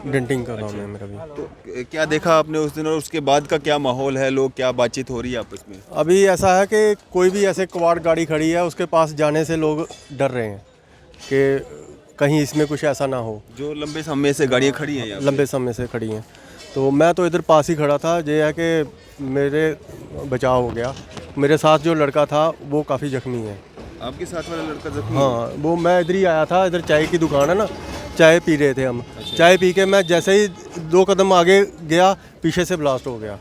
Denting का काम है मेरा भी। तो क्या देखा आपने उस दिन और उसके बाद का क्या माहौल है, लोग क्या बातचीत हो रही है आपस में? अभी ऐसा है कि कोई भी ऐसे कबाड़ गाड़ी खड़ी है उसके पास जाने से लोग डर रहे हैं कि कहीं इसमें कुछ ऐसा ना हो। जो लंबे समय से गाड़ियाँ खड़ी हैं यहाँ पे। लंबे समय से खड़ी हैं, तो मैं तो इधर पास ही खड़ा था। ये है कि मेरे बचाव हो गया। मेरे साथ जो लड़का था वो काफ़ी ज़ख्मी है। आपके साथ वाला लड़का जख्मी है? हाँ, वो मैं इधर ही आया था, इधर चाय की दुकान है ना, चाय पी रहे थे हम। चाय पी के मैं जैसे ही 2 कदम आगे गया, पीछे से ब्लास्ट हो गया।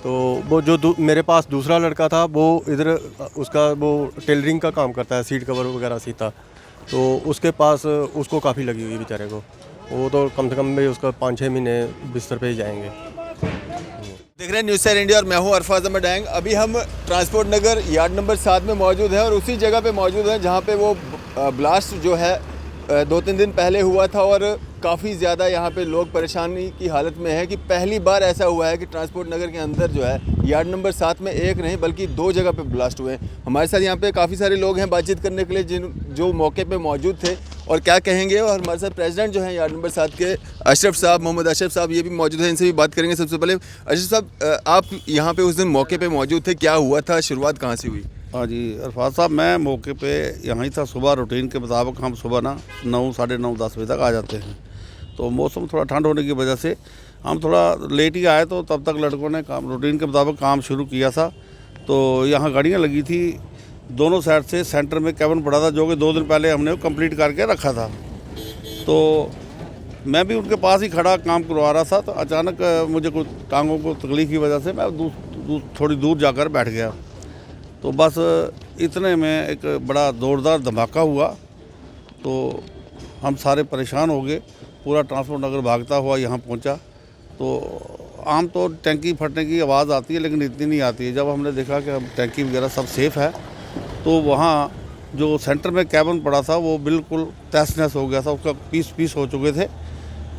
तो वो जो मेरे पास दूसरा लड़का था वो इधर उसका वो टेलरिंग का काम करता है, सीट कवर वगैरह सीता, तो उसके पास उसको काफ़ी लगी हुई बेचारे को। वो तो कम से कम भी उसका 5-6 महीने बिस्तर पे ही जाएंगे। देख रहे हैं न्यूज़ सैर इंडिया और मैं हूं अरफाज अहमद डैंग। अभी हम ट्रांसपोर्ट नगर यार्ड नंबर 7 में मौजूद हैं और उसी जगह पे मौजूद हैं जहां पे वो ब्लास्ट जो है 2-3 दिन पहले हुआ था और काफ़ी ज़्यादा यहाँ पे लोग परेशानी की हालत में है कि पहली बार ऐसा हुआ है कि ट्रांसपोर्ट नगर के अंदर जो है यार्ड नंबर 7 में एक नहीं बल्कि 2 जगह पे ब्लास्ट हुए हैं। हमारे साथ यहाँ पे काफ़ी सारे लोग हैं बातचीत करने के लिए जो मौके पे मौजूद थे और क्या कहेंगे। और हमारे साथ प्रेसिडेंट जो हैं यार्ड नंबर 7 के अशरफ साहब, मोहम्मद अशरफ साहब, ये भी मौजूद हैं, इनसे भी बात करेंगे। सबसे पहले अशरफ साहब, आप यहाँ पे उस दिन मौके पे मौजूद थे, क्या हुआ था, शुरुआत कहाँ से हुई? हाँ जी अरफाज साहब, मैं मौके पे यहाँ ही था। सुबह रूटीन के मुताबिक हम सुबह ना 9, साढ़े 9, 10 बजे तक आ जाते हैं। तो मौसम थोड़ा ठंड होने की वजह से हम थोड़ा लेट ही आए, तो तब तक लड़कों ने काम रूटीन के मुताबिक काम शुरू किया था। तो यहाँ गाड़ियाँ लगी थी दोनों साइड से। सेंटर में कैबिन पड़ा था जो कि 2 दिन पहले हमने वो कंप्लीट करके रखा था। तो मैं भी उनके पास ही खड़ा काम करवा रहा था, तो अचानक मुझे कुछ टांगों को तकलीफ की वजह से मैं थोड़ी दूर जाकर बैठ गया। तो बस इतने में एक बड़ा ज़ोरदार धमाका हुआ, तो हम सारे परेशान हो गए। पूरा ट्रांसपोर्ट नगर भागता हुआ यहाँ पहुँचा। तो आम तो टैंकी फटने की आवाज़ आती है लेकिन इतनी नहीं आती है। जब हमने देखा कि अब टैंकी वगैरह सब सेफ़ है, तो वहाँ जो सेंटर में कैबिन पड़ा था वो बिल्कुल तहस नहस हो गया था, उसका पीस हो चुके थे।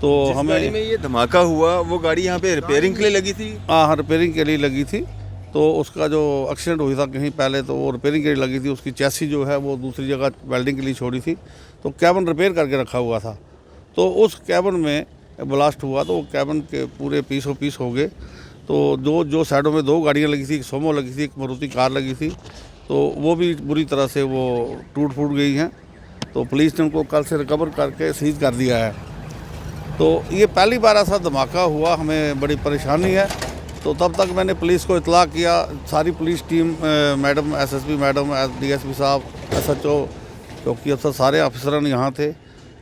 तो हमें गाड़ी में ये धमाका हुआ वो गाड़ी यहाँ पे रिपेयरिंग के लिए लगी थी? हाँ, रिपेयरिंग के लिए लगी थी। तो उसका जो एक्सीडेंट हुआ था कहीं पहले, तो वो रिपेयरिंग के लिए लगी थी। उसकी चैसी जो है वो दूसरी जगह वेल्डिंग के लिए छोड़ी थी, तो कैबिन रिपेयर करके रखा हुआ था। तो उस कैबिन में ब्लास्ट हुआ, तो वो कैबिन के पूरे पीस हो गए। तो जो साइडों में 2 गाड़ियाँ लगी थी, एक सोमो लगी थी, एक मारुति कार लगी थी, तो वो भी बुरी तरह से वो टूट फूट गई हैं। तो पुलिस ने उनको कल से रिकवर करके सीज कर दिया है। तो ये पहली बार ऐसा धमाका हुआ, हमें बड़ी परेशानी है। तो तब तक मैंने पुलिस को इतला किया, सारी police team, madam SSP madam, DSP साहब, एसएचओ, चौकी अफसर, सारे अफसरान यहाँ थे।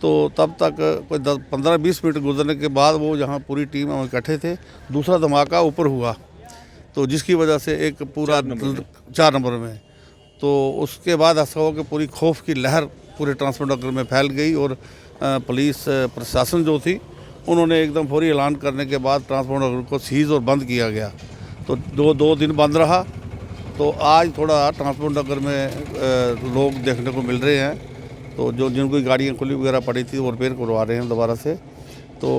तो तब तक कोई 15-20 मिनट गुजरने के बाद वो यहाँ पूरी टीम हम इकट्ठे थे। दूसरा धमाका ऊपर हुआ, तो जिसकी वजह से एक पूरा 4 नंबर में, तो उसके बाद ऐसा हुआ कि पूरी खौफ की लहर पूरे ट्रांसपोर्ट नगर में फैल गई। और पुलिस प्रशासन जो थी उन्होंने एकदम फौरी ऐलान करने के बाद ट्रांसपोर्ट नगर को सीज़ और बंद किया गया। तो 2 दिन बंद रहा। तो आज थोड़ा ट्रांसपोर्ट नगर में लोग देखने को मिल रहे हैं। तो जिनकी गाड़ियाँ खुली वगैरह पड़ी थी वो रिपेयर करवा रहे हैं दोबारा से। तो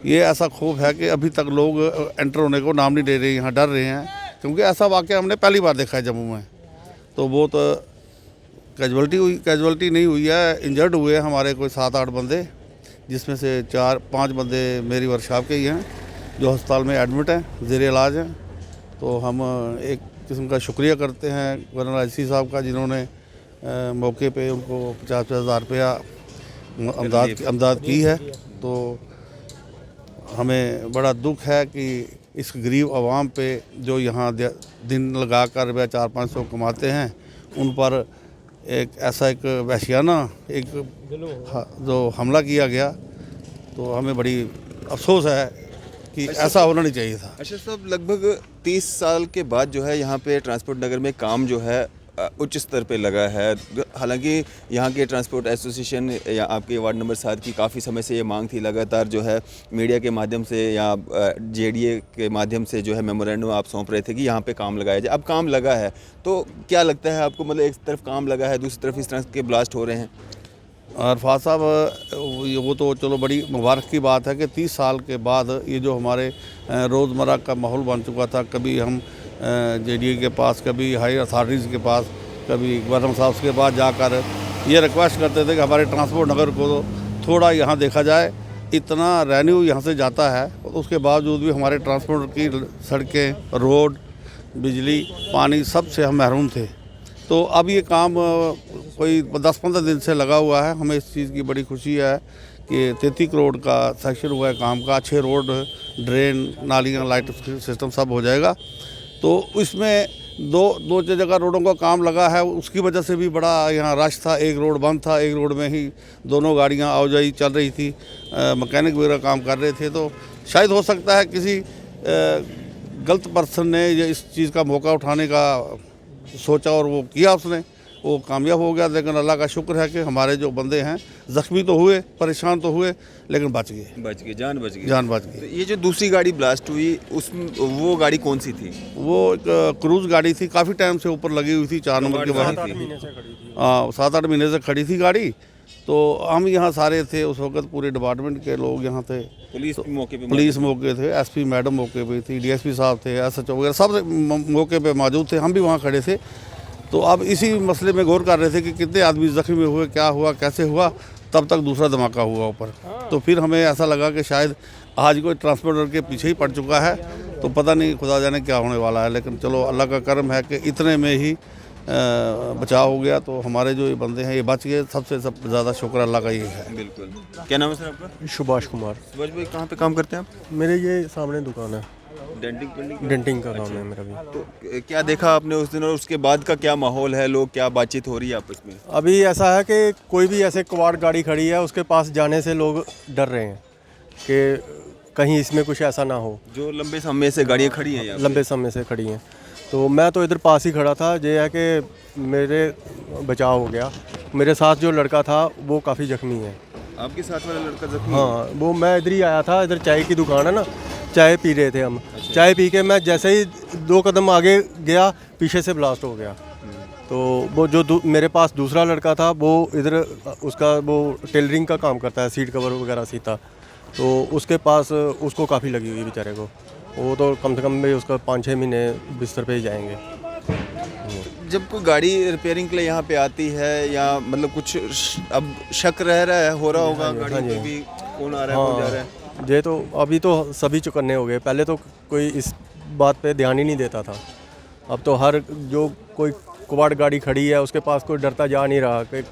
ये ऐसा खौफ है कि अभी तक लोग एंटर होने को नाम नहीं दे रहे, यहाँ डर रहे हैं, क्योंकि ऐसा वाक़या हमने पहली बार देखा है जम्मू में। तो वो तो कैजुअल्टी नहीं हुई है, इंजर्ड हुए हैं हमारे कोई 7-8 बंदे, जिसमें से 4-5 बंदे मेरी वर्कशॉप के ही हैं जो अस्पताल में एडमिट हैं, ज़ेर इलाज हैं। तो हम एक किस्म का शुक्रिया करते हैं गवर्नर आईसी साहब का, जिन्होंने मौके पे उनको 50-50 हज़ार रुपया अमदाद की है। तो हमें बड़ा दुख है कि इस गरीब आवाम पे जो यहाँ दिन लगा कर रुपया 400-500 कमाते हैं, उन पर एक ऐसा एक वहशियाना एक जो हमला किया गया। तो हमें बड़ी अफसोस है कि ऐसा होना नहीं चाहिए था। अशरफ साहब, लगभग 30 साल के बाद जो है यहाँ पे ट्रांसपोर्ट नगर में काम जो है उच्च स्तर पे लगा है। हालांकि यहाँ के ट्रांसपोर्ट एसोसिएशन या आपके वार्ड नंबर 7 की काफ़ी समय से ये मांग थी, लगातार जो है मीडिया के माध्यम से या जेडीए के माध्यम से जो है मेमोरेंडम आप सौंप रहे थे कि यहाँ पे काम लगाया जाए। अब काम लगा है, तो क्या लगता है आपको, मतलब एक तरफ काम लगा है, दूसरी तरफ इस तरह के ब्लास्ट हो रहे हैं? अरफाज साहब, वो तो चलो बड़ी मुबारक की बात है कि 30 साल के बाद ये जो हमारे रोज़मर्रा का माहौल बन चुका था, कभी हम जेडीए के पास, कभी हाई अथॉरिटीज़ के पास, कभी गवर्नर साहब के पास जाकर ये रिक्वेस्ट करते थे कि हमारे ट्रांसपोर्ट नगर को थोड़ा यहाँ देखा जाए इतना रेवेन्यू यहाँ से जाता है, उसके बावजूद भी हमारे ट्रांसपोर्ट की सड़कें, रोड, बिजली, पानी सब से हम महरूम थे। तो अब ये काम कोई 10-15 दिन से लगा हुआ है। हमें इस चीज़ की बड़ी खुशी है कि 33 करोड़ का सेक्शन हुआ है काम का। अच्छे रोड, ड्रेन, नालियाँ, लाइट सिस्टम सब हो जाएगा। तो इसमें दो जगह रोडों का काम लगा है, उसकी वजह से भी बड़ा यहाँ रश था। एक रोड बंद था, एक रोड में ही दोनों गाड़ियाँ आवाजाही चल रही थी, मैकेनिक वगैरह काम कर रहे थे। तो शायद हो सकता है किसी गलत पर्सन ने ये इस चीज़ का मौका उठाने का सोचा और वो किया, उसने वो कामयाब हो गया। लेकिन अल्लाह का शुक्र है कि हमारे जो बंदे हैं ज़ख्मी तो हुए, परेशान तो हुए, लेकिन बच गए, जान बच गई। जान बच गई। तो ये जो दूसरी गाड़ी ब्लास्ट हुई वो गाड़ी कौन सी थी? वो एक क्रूज़ गाड़ी थी, काफ़ी टाइम से ऊपर लगी हुई थी, 4 नंबर के बाहर। 7-8 महीने से खड़ी थी गाड़ी। तो हम यहाँ सारे थे उस वक्त, पूरे डिपार्टमेंट के लोग यहाँ थे। पुलिस मौके थे, एसपी मैडम मौके पे थी, डीएसपी साहब थे, एसएचओ वगैरह सब मौके पे मौजूद थे। हम भी वहाँ खड़े थे। तो अब इसी मसले में गौर कर रहे थे कि कितने आदमी ज़ख्मी हुए, क्या हुआ, कैसे हुआ। तब तक दूसरा धमाका हुआ ऊपर। तो फिर हमें ऐसा लगा कि शायद आज कोई ट्रांसपोर्टर के पीछे ही पड़ चुका है। तो पता नहीं खुदा जाने क्या होने वाला है, लेकिन चलो अल्लाह का करम है कि इतने में ही बचाव हो गया। तो हमारे जो ये बंदे हैं ये बच गए, सबसे ज़्यादा शुक्र अल्लाह का ये है। बिल्कुल। क्या नाम है सर आपका? सुभाष कुमार। सुभाष भाई कहाँ पे काम करते हैं आप? मेरे ये सामने दुकान है, डेंटिंग का काम है मेरा भी। तो क्या देखा आपने उस दिन और उसके बाद का क्या माहौल है, लोग क्या बातचीत हो रही है आपस में? अभी ऐसा है कि कोई भी ऐसे कबाड़ गाड़ी खड़ी है, उसके पास जाने से लोग डर रहे हैं कि कहीं इसमें कुछ ऐसा ना हो। जो लंबे समय से गाड़ियाँ खड़ी हैं यहाँ लंबे समय से खड़ी हैं। तो मैं तो इधर पास ही खड़ा था। ये है कि मेरे बचाव हो गया। मेरे साथ जो लड़का था वो काफ़ी ज़ख्मी है। आपके साथ वाला लड़का ज़ख्मी? हाँ, वो मैं इधर ही आया था। इधर चाय की दुकान है ना, चाय पी रहे थे हम। चाय पी के मैं जैसे ही 2 कदम आगे गया, पीछे से ब्लास्ट हो गया। तो वो जो मेरे पास दूसरा लड़का था वो इधर उसका वो टेलरिंग का काम करता है, सीट कवर वगैरह सीता। तो उसके पास उसको काफ़ी लगी हुई बेचारे को। वो तो कम से कम भी उसका 5-6 महीने बिस्तर पे ही जाएंगे। जब कोई गाड़ी रिपेयरिंग के लिए यहाँ पे आती है या मतलब कुछ अब शक हो रहा होगा गाड़ी पे भी, कौन आ रहा है, कौन जा रहा है? ये तो अभी तो सभी चौकन्ने हो गए। पहले तो कोई इस बात पे ध्यान ही नहीं देता था। अब तो हर जो कोई कबाड़ गाड़ी खड़ी है उसके पास कोई डरता जा नहीं रहा कि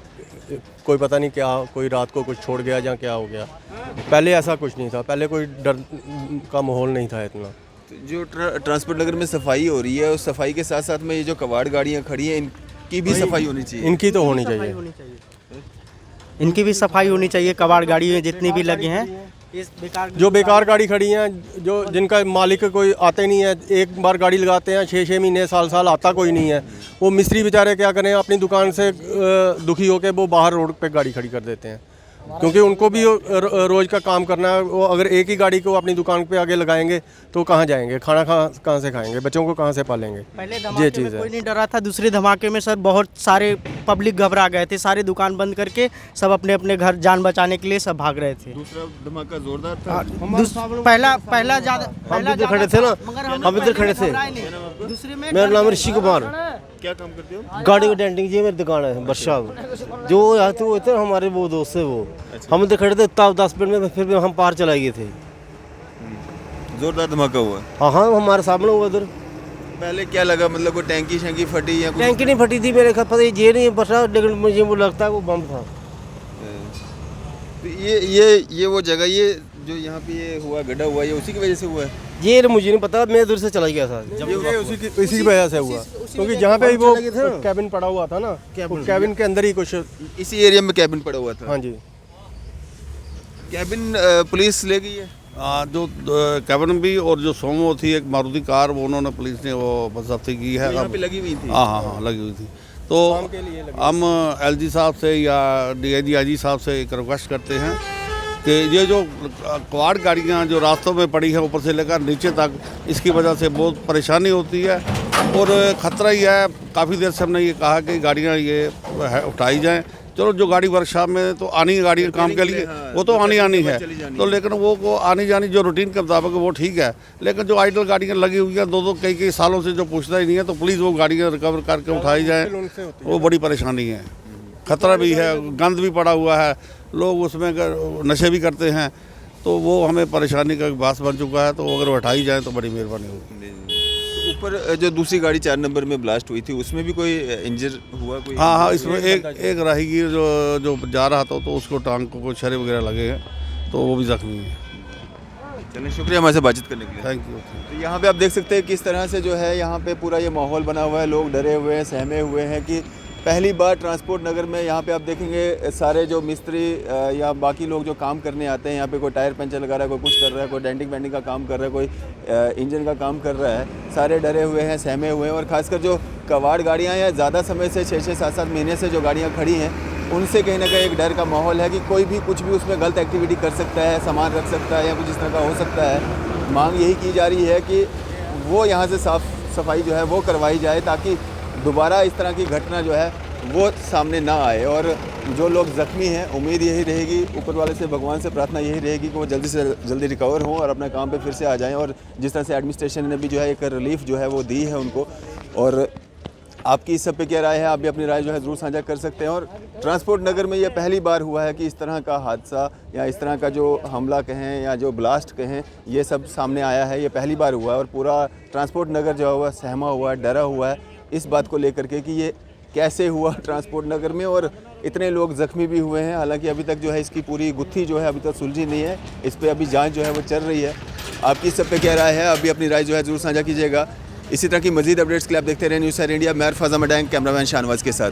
कोई पता नहीं क्या, कोई रात को कुछ छोड़ गया या क्या हो गया। पहले ऐसा कुछ नहीं था, पहले कोई डर का माहौल नहीं था इतना। जो ट्रांसपोर्ट नगर में सफाई हो रही है, उस सफाई के साथ साथ में ये जो कबाड़ गाड़ियाँ खड़ी हैं इनकी भी सफाई होनी चाहिए। इनकी तो होनी चाहिए, इनकी भी सफाई होनी चाहिए। कबाड़ गाड़ी जितनी भी लगे हैं, इस जो बेकार गाड़ी खड़ी हैं, जो जिनका मालिक कोई आते नहीं है, एक बार गाड़ी लगाते हैं 6-6 महीने साल आता कोई नहीं है। वो मिस्त्री बेचारे क्या करें, अपनी दुकान से दुखी होकर वो बाहर रोड पे गाड़ी खड़ी कर देते हैं, क्योंकि उनको भी रोज़ का काम करना है। वो अगर एक ही गाड़ी को अपनी दुकान पे आगे लगाएंगे तो कहाँ जाएंगे, खाना कहाँ से खाएंगे, बच्चों को कहाँ से पालेंगे। पहले धमाके में कोई नहीं डरा था, दूसरे धमाके में सर बहुत सारे पब्लिक घबरा गए थे। सारे दुकान बंद करके सब अपने अपने घर जान बचाने के लिए सब भाग रहे थे। दूसरा धमाका जोरदार था। पहला ज्यादा खड़े थे ना, हम इधर खड़े थे। दूसरे में मेरा नाम ऋषि कुमार, क्या काम करते हो? गाड़ी की डेंटिंग जी मेरी दुकान है वर्षा। जो यहाँ थे वो थे हमारे वो दोस्त है वो। हम इधर खड़े थे तब 10 मिनट में, फिर हम पार चला गए थे। जोरदार धमाका हुआ? हाँ, हमारे सामने हुआ इधर। पहले क्या लगा, मतलब कोई टैंकी शैंकी फटी या कुछ? टैंकी नहीं फटी थी, मेरे ख्याल पता ये नहीं पता, लेकिन मुझे वो लगता है वो बम था। तो ये वो जगह, ये जो यहाँ पे ये हुआ, गड्ढा हुआ, ये उसी की वजह से हुआ है? ये मुझे नहीं पता, मैं दूर से चला गया था। ये उसी की वजह से हुआ, क्योंकि जहाँ पे वो कैबिन पड़ा हुआ था ना, कैबिन के अंदर ही कुछ इसी एरिया में कैबिन पड़ा हुआ था। हाँ जी। कैबिन पुलिस ले गई है? जो कैबिन भी और जो सोमो थी एक मारुति कार, वो उन्होंने पुलिस ने वो जब्ती की है। यहाँ पे लगी हुई थी? हाँ लगी हुई थी। तो हम एलजी साहब से या डीआईजी साहब से एक रिक्वेस्ट करते हैं कि ये जो कबाड़ गाड़ियाँ जो रास्तों में पड़ी है ऊपर से लेकर नीचे तक, इसकी वजह से बहुत परेशानी होती है और ख़तरा ही है। काफ़ी देर से हमने ये कहा कि गाड़ियाँ ये उठाई जाएँ। चलो जो गाड़ी वर्कशॉप में तो आनी है गाड़ी काम के लिए, वो तो आनी है, तो लेकिन वो आनी जानी जो रूटीन के मुताबिक वो ठीक है। लेकिन जो आइडल गाड़ियाँ लगी हुई हैं दो कई सालों से, जो पूछता ही नहीं है, तो प्लीज़ वो गाड़ियाँ रिकवर करके उठाई जाए। वो बड़ी परेशानी है, खतरा भी है, गंद भी पड़ा हुआ है, लोग उसमें नशे भी करते हैं। तो वो हमें परेशानी का एक बास बन चुका है, तो अगर वो हटाई जाए तो बड़ी मेहरबानी होगी। तो ऊपर जो दूसरी गाड़ी 4 नंबर में ब्लास्ट हुई थी उसमें भी कोई इंजर हुआ कोई? हाँ, इसमें एक राहगीर जो जा रहा था तो उसको टांग को कुछ छर्रे वगैरह लगे हैं, तो वो भी जख्मी है। चलिए, शुक्रिया हमारे से बातचीत करने के लिए। Thank you. तो यहाँ पे आप देख सकते हैं किस तरह से जो है यहाँ पे पूरा ये माहौल बना हुआ है, लोग डरे हुए हैं, सहमे हुए हैं कि पहली बार ट्रांसपोर्ट नगर में यहाँ पे आप देखेंगे सारे जो मिस्त्री या बाकी लोग जो काम करने आते हैं यहाँ पे, कोई टायर पंचर लगा रहा है, कोई कुछ कर रहा है, कोई डेंटिंग वेंटिंग का काम कर रहा है, कोई इंजन का काम कर रहा है, सारे डरे हुए हैं, सहमे हुए हैं। और ख़ासकर जो कवाड़ गाड़ियाँ या ज़्यादा समय से 6-6, 7-7 महीने से जो गाड़ियाँ खड़ी हैं, उनसे कहीं ना कहीं एक डर का माहौल है कि कोई भी कुछ भी उसमें गलत एक्टिविटी कर सकता है, सामान रख सकता है या कुछ इस तरह का हो सकता है। मांग यही की जा रही है कि वो यहाँ से साफ़ सफाई जो है वो करवाई जाए, ताकि दोबारा इस तरह की घटना जो है वो सामने ना आए। और जो लोग ज़ख्मी हैं, उम्मीद यही रहेगी, ऊपर वाले से, भगवान से प्रार्थना यही रहेगी कि वो जल्दी से जल्दी रिकवर हों और अपने काम पे फिर से आ जाएं। और जिस तरह से एडमिनिस्ट्रेशन ने भी जो है एक रिलीफ जो है वो दी है उनको। और आपकी इस सब पे क्या राय है? आप भी अपनी राय जो है ज़रूर साझा कर सकते हैं। और ट्रांसपोर्ट नगर में ये पहली बार हुआ है कि इस तरह का हादसा या इस तरह का जो हमला कहें या जो ब्लास्ट कहें, ये सब सामने आया है, ये पहली बार हुआ है। और पूरा ट्रांसपोर्ट नगर जो है वह सहमा हुआ है, डरा हुआ है इस बात को लेकर के कि ये कैसे हुआ ट्रांसपोर्ट नगर में और इतने लोग ज़ख्मी भी हुए हैं। हालांकि अभी तक जो है इसकी पूरी गुत्थी जो है अभी तक सुलझी नहीं है, इस पर अभी जांच जो है वो चल रही है। आपकी इस सब पे क्या राय है? अभी अपनी राय जो है ज़रूर साझा कीजिएगा। इसी तरह की मजीद अपडेट्स के लिए आप देखते रहे न्यूज़ सैर इंडिया। मैं अरफाज़ अहमद डैंग, कैमरामैन शाहनवाज के साथ।